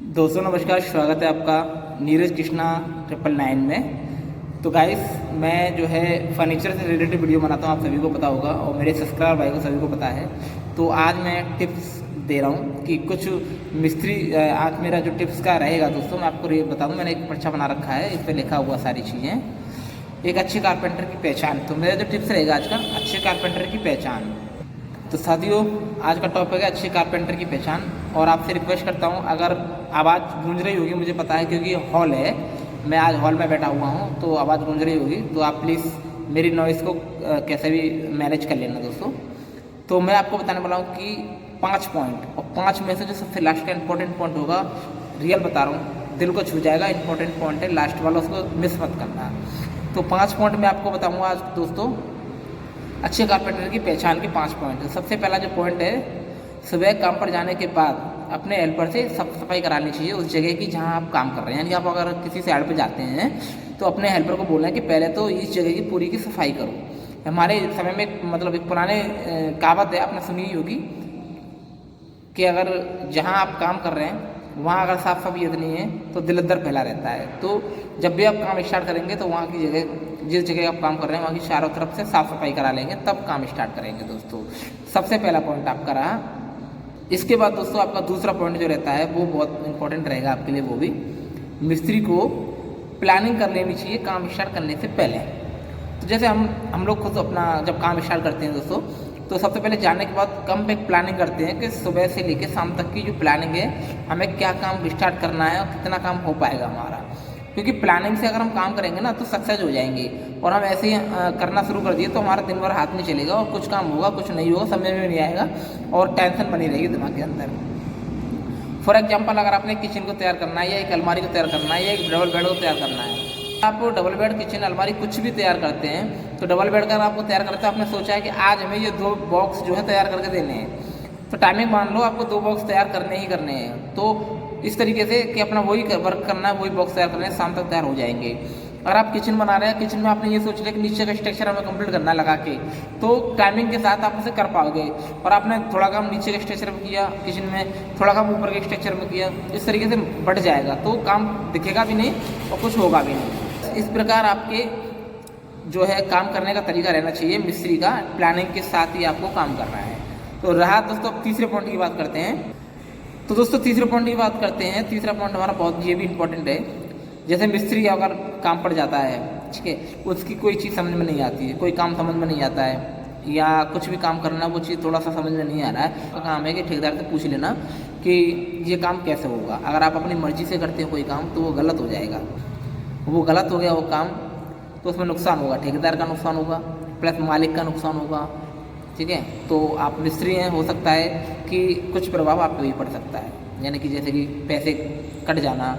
दोस्तों नमस्कार, स्वागत है आपका नीरज कृष्णा 999 में। तो गाइस, मैं जो है फर्नीचर से रिलेटेड वीडियो बनाता हूँ, आप सभी को पता होगा और मेरे सब्सक्राइबर भाई को सभी को पता है। तो आज मैं टिप्स दे रहा हूँ कि कुछ मिस्त्री, आज मेरा जो टिप्स का रहेगा दोस्तों, मैं आपको ये बता दूँ। मैंने एक पर्चा बना रखा है, इस पर लिखा हुआ सारी चीज़ें, एक अच्छे कारपेंटर की पहचान। तो मेरा जो टिप्स रहेगा आज का, अच्छे कारपेंटर की पहचान। तो साथियों, आज का टॉपिक है अच्छे कारपेंटर की पहचान। और आपसे रिक्वेस्ट करता हूं, अगर आवाज़ गूंज रही होगी, मुझे पता है क्योंकि हॉल है, मैं आज हॉल में बैठा हुआ हूं, तो आवाज़ गूंज रही होगी, तो आप प्लीज़ मेरी नॉइज़ को कैसे भी मैनेज कर लेना दोस्तों। तो मैं आपको बताने वाला हूँ कि 5 पॉइंट, और 5 में से जो सबसे लास्ट का इंपॉर्टेंट पॉइंट होगा, रियल बता रहा हूँ, दिल को छू जाएगा, इंपॉर्टेंट पॉइंट है, लास्ट वाला उसको मिस मत करना। तो 5 पॉइंट मैं आपको बताऊँगा आज दोस्तों, अच्छे कारपेंटर की पहचान के 5 पॉइंट है। सबसे पहला जो पॉइंट है, सुबह काम पर जाने के बाद अपने हेल्पर से साफ सफाई करानी चाहिए उस जगह की जहां आप काम कर रहे हैं। यानी आप अगर किसी साइड पर जाते हैं तो अपने हेल्पर को बोलना है कि पहले तो इस जगह की पूरी की सफाई करो। हमारे समय में मतलब एक पुराने कहावत है, आपने सुनी ही होगी कि अगर जहाँ आप काम कर रहे हैं वहाँ अगर साफ सफाई नहीं है तो दिल अदर फैला रहता है। तो जब भी आप काम स्टार्ट करेंगे तो वहाँ की जगह, जिस जगह आप काम कर रहे हैं वहाँ की चारों तरफ से साफ सफाई करा लेंगे, तब काम स्टार्ट करेंगे दोस्तों। सबसे पहला पॉइंट आपका रहा। इसके बाद दोस्तों आपका दूसरा पॉइंट जो रहता है वो बहुत इंपॉर्टेंट रहेगा आपके लिए, वो भी मिस्त्री को प्लानिंग कर लेनी चाहिए काम स्टार्ट करने से पहले। तो जैसे हम लोग खुद अपना जब काम स्टार्ट करते हैं दोस्तों, तो सबसे पहले जाने के बाद कम पे प्लानिंग करते हैं कि सुबह से लेकर शाम तक की जो प्लानिंग है, हमें क्या काम स्टार्ट करना है और कितना काम हो पाएगा हमारा। क्योंकि प्लानिंग से अगर हम काम करेंगे ना तो सक्सेस हो जाएंगे, और हम ऐसे ही करना शुरू कर दिए तो हमारा दिन भर हाथ में चलेगा और कुछ काम होगा, कुछ नहीं होगा, समझ में नहीं आएगा और टेंशन बनी रहेगी दिमाग के अंदर। फॉर एग्जाम्पल, अगर आपने किचन को तैयार करना है या एक अलमारी को तैयार करना है या एक डबल बेड को तैयार करना है, आप डबल बेड, किचन, अलमारी कुछ भी तैयार करते हैं, तो डबल बेड का आपको तैयार करते हैं, आपने सोचा है कि आज हमें ये 2 बॉक्स जो है तैयार करके देने हैं, तो टाइमिंग मान लो आपको 2 बॉक्स तैयार करने ही करने हैं। तो इस तरीके से कि अपना वही वर्क करना है, वही बॉक्स तैयार करने हैं, शाम तक तैयार हो जाएंगे। अगर आप किचन बना रहे हैं, किचन में आपने ये सोच लिया कि नीचे का स्ट्रक्चर हमें कंप्लीट करना है लगा के, तो टाइमिंग के साथ आप उसे कर पाओगे। और आपने थोड़ा काम नीचे के स्ट्रक्चर में किया किचन में, थोड़ा काम ऊपर के स्ट्रक्चर में किया, इस तरीके से बढ़ जाएगा, तो काम दिखेगा भी नहीं और कुछ होगा भी नहीं। इस प्रकार आपके जो है काम करने का तरीका रहना चाहिए मिस्त्री का, प्लानिंग के साथ ही आपको काम करना है। तो रहा दोस्तों, अब तीसरे पॉइंट की बात करते हैं। तो दोस्तों तीसरे पॉइंट की बात करते हैं। तीसरा पॉइंट हमारा बहुत ये भी इंपॉर्टेंट है। जैसे मिस्त्री अगर काम पड़ जाता है, ठीक है, उसकी कोई चीज़ समझ में नहीं आती है, कोई काम समझ में नहीं आता है, या कुछ भी काम करना वो चीज़ थोड़ा सा समझ में नहीं आ रहा है, तो काम है कि ठेकेदार से पूछ लेना कि ये काम कैसे होगा। अगर आप अपनी मर्जी से करते हो कोई काम तो वो गलत हो जाएगा, वो गलत हो गया वो काम तो उसमें नुकसान होगा, ठेकेदार का नुकसान होगा प्लस मालिक का नुकसान होगा, ठीक है। तो आप मिस्त्री हैं, हो सकता है कि कुछ प्रभाव आप पे भी पड़ सकता है, यानी कि जैसे कि पैसे कट जाना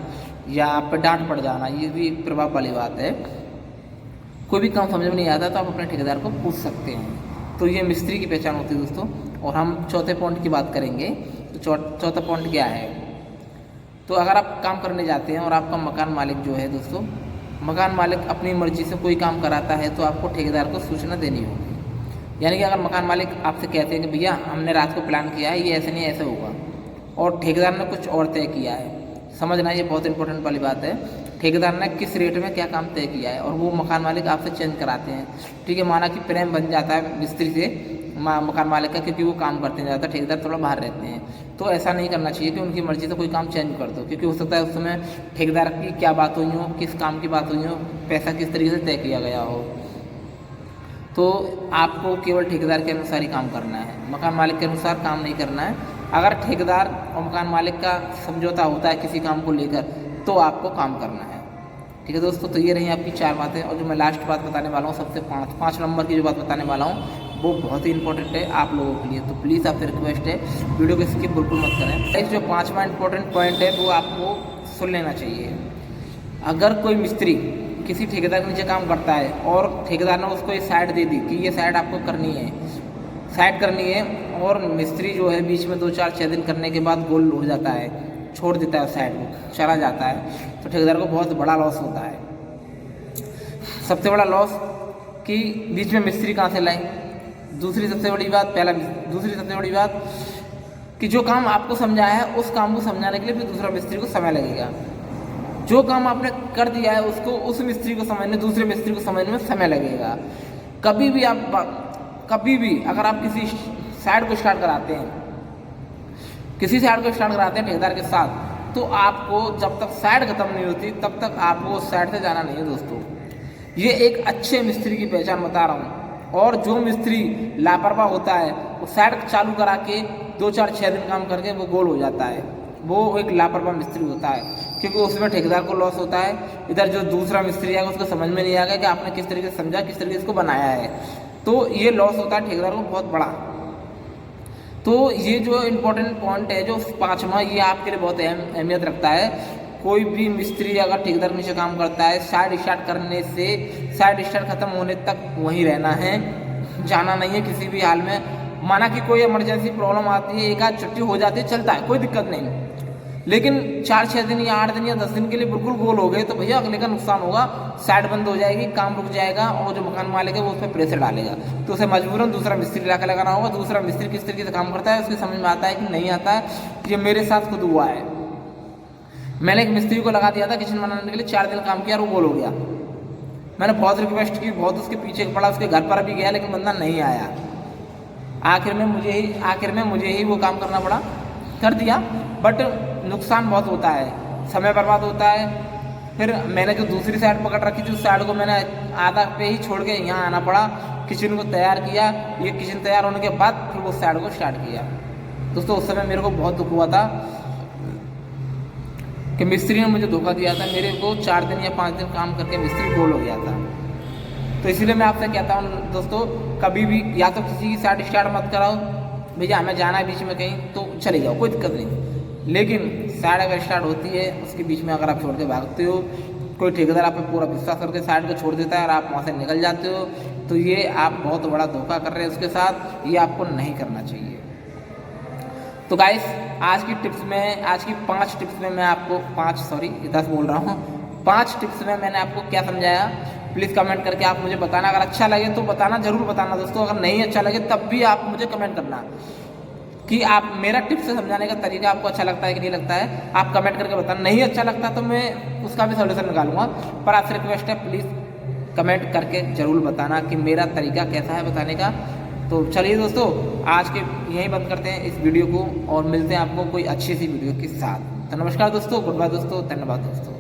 या आप पे डांट पड़ जाना, ये भी एक प्रभाव वाली बात है। कोई भी काम समझ में नहीं आता तो आप अपने ठेकेदार को पूछ सकते हैं। तो ये मिस्त्री की पहचान होती है दोस्तों। और हम चौथे पॉइंट की बात करेंगे। तो चौथा पॉइंट क्या है, तो अगर आप काम करने जाते हैं और आपका मकान मालिक जो है दोस्तों, मकान मालिक अपनी मर्जी से कोई काम कराता है तो आपको ठेकेदार को सूचना देनी होगी। यानी कि अगर मकान मालिक आपसे कहते हैं कि भैया हमने रात को प्लान किया है, ये ऐसे नहीं ऐसे होगा, और ठेकेदार ने कुछ और तय किया है, समझना ये बहुत इंपॉर्टेंट वाली बात है, ठेकेदार ने किस रेट में क्या काम तय किया है और वो मकान मालिक आपसे चेंज कराते हैं, ठीक है। माना कि प्रेम बन जाता है मिस्त्री से मकान मालिक का, क्योंकि वो काम करते हैं ज़्यादा, ठेकेदार थोड़ा बाहर रहते हैं, तो ऐसा नहीं करना चाहिए कि उनकी मर्जी से कोई काम चेंज कर दो, क्योंकि हो सकता है उस समय ठेकेदार की क्या बात हुई हो, किस काम की बात हुई हो, पैसा किस तरीके से तय किया गया हो। तो आपको केवल ठेकेदार के अनुसार ही काम करना है, मकान मालिक के अनुसार काम नहीं करना है। अगर ठेकेदार और मकान मालिक का समझौता होता है किसी काम को लेकर तो आपको काम करना है, ठीक है दोस्तों। तो ये रही आपकी 4 बातें। और जो मैं लास्ट बात बताने वाला हूँ, सबसे 5 नंबर की जो बात बताने वाला हूँ, वो बहुत ही इंपॉर्टेंट है आप लोगों के लिए। तो प्लीज़ आपसे रिक्वेस्ट है, वीडियो को स्किप बिल्कुल मत करें। जो 5वां इंपॉर्टेंट पॉइंट है वो आपको सुन लेना चाहिए। अगर कोई मिस्त्री किसी ठेकेदार के नीचे काम करता है और ठेकेदार ने उसको ये साइड दे दी कि ये साइड आपको करनी है, साइड करनी है, और मिस्त्री जो है बीच में 2, 4, 6 दिन करने के बाद गोल हो जाता है, छोड़ देता है साइड को, चला जाता है, तो ठेकेदार को बहुत बड़ा लॉस होता है। सबसे बड़ा लॉस कि बीच में मिस्त्री कहाँ से लाए। दूसरी सबसे बड़ी बात कि कि जो काम आपको समझाया है उस काम को समझाने के लिए फिर दूसरा मिस्त्री को समय लगेगा। जो काम आपने कर दिया है उसको उस मिस्त्री को समझने, दूसरे मिस्त्री को समझने में समय लगेगा। कभी भी अगर आप किसी साइड को स्टार्ट कराते हैं, ठेकेदार के साथ, तो आपको जब तक साइड खत्म नहीं होती तब तक आपको उस साइड से जाना नहीं है दोस्तों। ये एक अच्छे मिस्त्री की पहचान बता रहा हूँ। और जो मिस्त्री लापरवाह होता है वो साइड चालू करा के 2, 4, 6 दिन काम करके वो गोल हो जाता है, वो एक लापरवाह मिस्त्री होता है, क्योंकि उसमें ठेकेदार को लॉस होता है। इधर जो दूसरा मिस्त्री आएगा उसको समझ में नहीं आएगा कि आपने किस तरीके से समझा, किस तरीके से इसको बनाया है, तो ये लॉस होता है ठेकेदार को बहुत बड़ा। तो ये जो इम्पोर्टेंट पॉइंट है जो 5वां, ये आपके लिए बहुत अहमियत रखता है। कोई भी मिस्त्री अगर ठेकेदार के नीचे काम करता है, साइड स्टार्ट करने से साइड स्टार्ट खत्म होने तक वहीं रहना है, जाना नहीं है किसी भी हाल में। माना कि कोई इमरजेंसी प्रॉब्लम आती है, एक आध छुट्टी हो जाती है, चलता है, कोई दिक्कत नहीं, लेकिन 4, 6 दिन या 8 दिन या 10 दिन के लिए बिल्कुल गोल हो गए तो भैया अगले का नुकसान होगा, साइड बंद हो जाएगी, काम रुक जाएगा और जो मकान मालिक है वो उस पर प्रेशर डालेगा, तो उसे मजबूरन दूसरा मिस्त्री लाकर लगाना होगा। दूसरा मिस्त्री किस तरीके से काम करता है उसकी समझ में आता है कि नहीं आता है, ये मेरे साथ खुद हुआ है। मैंने एक मिस्त्री को लगा दिया था किचन बनाने के लिए, 4 दिन काम किया और वो गोल हो गया। मैंने बहुत रिक्वेस्ट की, बहुत उसके पीछे पड़ा, उसके घर पर भी गया, लेकिन बंदा नहीं आया। आखिर में मुझे ही वो काम करना पड़ा, कर दिया, बट नुकसान बहुत होता है, समय बर्बाद होता है। फिर मैंने जो दूसरी साइड पकड़ रखी थी उस साइड को मैंने आधा पे ही छोड़ के यहाँ आना पड़ा, किचन को तैयार किया। ये किचन तैयार होने के बाद फिर वो साइड को स्टार्ट किया। दोस्तों उस समय मेरे को बहुत दुख हुआ था कि मिस्त्री ने मुझे धोखा दिया था। मेरे को 4 दिन या 5 दिन काम करके मिस्त्री गोल हो गया था। तो इसीलिए मैं आपसे कहता हूँ दोस्तों, कभी भी या तो किसी की साइड स्टार्ट मत कराओ, भैया हमें जाना है बीच में कहीं तो चले जाओ, कोई दिक्कत नहीं, लेकिन साइड अगर स्टार्ट होती है उसके बीच में अगर आप छोड़ के भागते हो, कोई ठेकेदार आप पे पूरा विश्वास करके साइड को छोड़ देता है और आप वहाँ से निकल जाते हो, तो ये आप बहुत बड़ा धोखा कर रहे हैं उसके साथ, ये आपको नहीं करना चाहिए। तो गाइस आज की 5 टिप्स में मैं आपको 10 बोल रहा हूँ, 5 टिप्स में मैंने आपको क्या समझाया, प्लीज़ कमेंट करके आप मुझे बताना। अगर अच्छा लगे तो बताना, ज़रूर बताना दोस्तों। अगर नहीं अच्छा लगे तब भी आप मुझे कमेंट करना कि आप मेरा टिप्स से समझाने का तरीका आपको अच्छा लगता है कि नहीं लगता है, आप कमेंट करके बताना। नहीं अच्छा लगता तो मैं उसका भी सॉल्यूशन निकालूंगा, पर आपसे रिक्वेस्ट है प्लीज़ कमेंट करके ज़रूर बताना कि मेरा तरीका कैसा है बताने का। तो चलिए दोस्तों आज के यहीं बंद करते हैं इस वीडियो को और मिलते हैं आपको कोई अच्छी सी वीडियो के साथ। तो नमस्कार दोस्तों, गुड बाय दोस्तों, धन्यवाद दोस्तों।